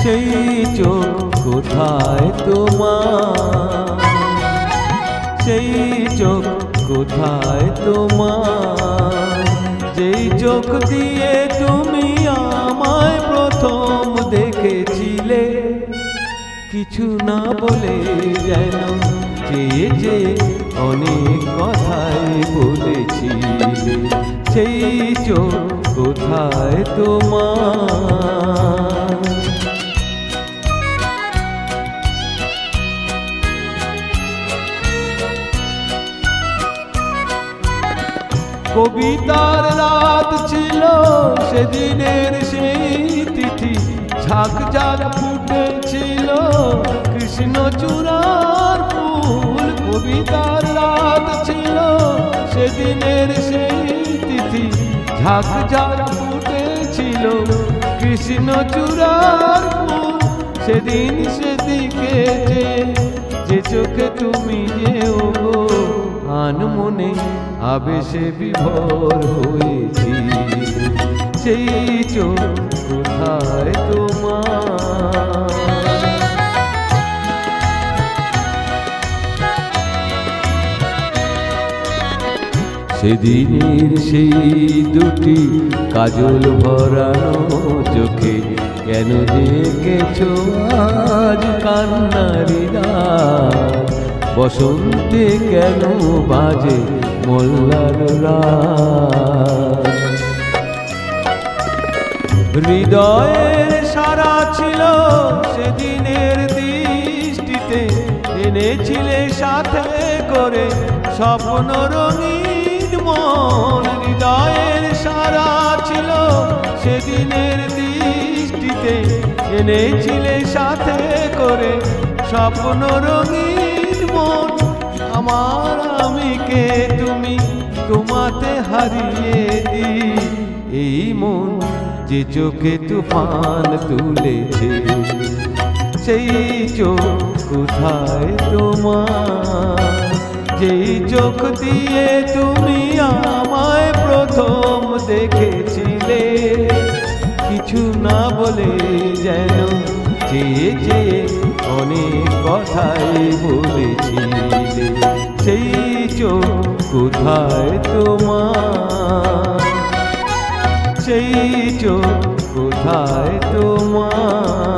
সেই চোখ কোথায় তোমার, সেই চোখ কোথায় তোমার, যেই চোখ দিয়ে তুমি আমায় প্রথম দেখেছিলে। কিছু না বলে যেন চেয়ে যে অনেক কথাই বলেছিলে। সেই চোখ কোথায় তোমার। কবিতার রাত ছিল সেদিনের সেই তিথি, ঝাঁক ঝাঁক ফুটেছিল কৃষ্ণচূড়ার ফুল। কবিতার রাত ছিল সেদিনের সেই তিথি, ঝাঁক ঝাঁক ফুটেছিল কৃষ্ণচূড়ার ফুল। সেদিন সেদিকে যে চোখে তুমি যেও গো আনমনে আবেশে বিভোর হয়েছি। সেই চোখ কোথায় তোমার। সেদিনের সেই দুটি কাজল ভরানো চোখে কেন দেখেছো আজ কান্নারি রাত। বসন্তে কেন বাজে মোল্লার রাত। হৃদয়ের সারা ছিল সেদিনের দৃষ্টিতে, এনেছিলে সাথে করে স্বপ্ন রঙিন মন। হৃদয়ের সারা ছিল সেদিনের দৃষ্টিতে, এনেছিলে সাথে করে স্বপ্ন রঙিন মন। আমার আমিকে তুমি তোমাতে হারিয়ে দি, এই মন যে চোখে তুফান তুলেছে। সেই চোখ কোথায় তোমার, যেই চোখ দিয়ে তুমি আমায় প্রথম দেখেছিলে। কিছু না বলে যেন চেয়ে চেয়ে অনেক কথাই বলেছিলে। সেই চোখ কোথায় তোমার, সেই চোখ কোথায় তোমার।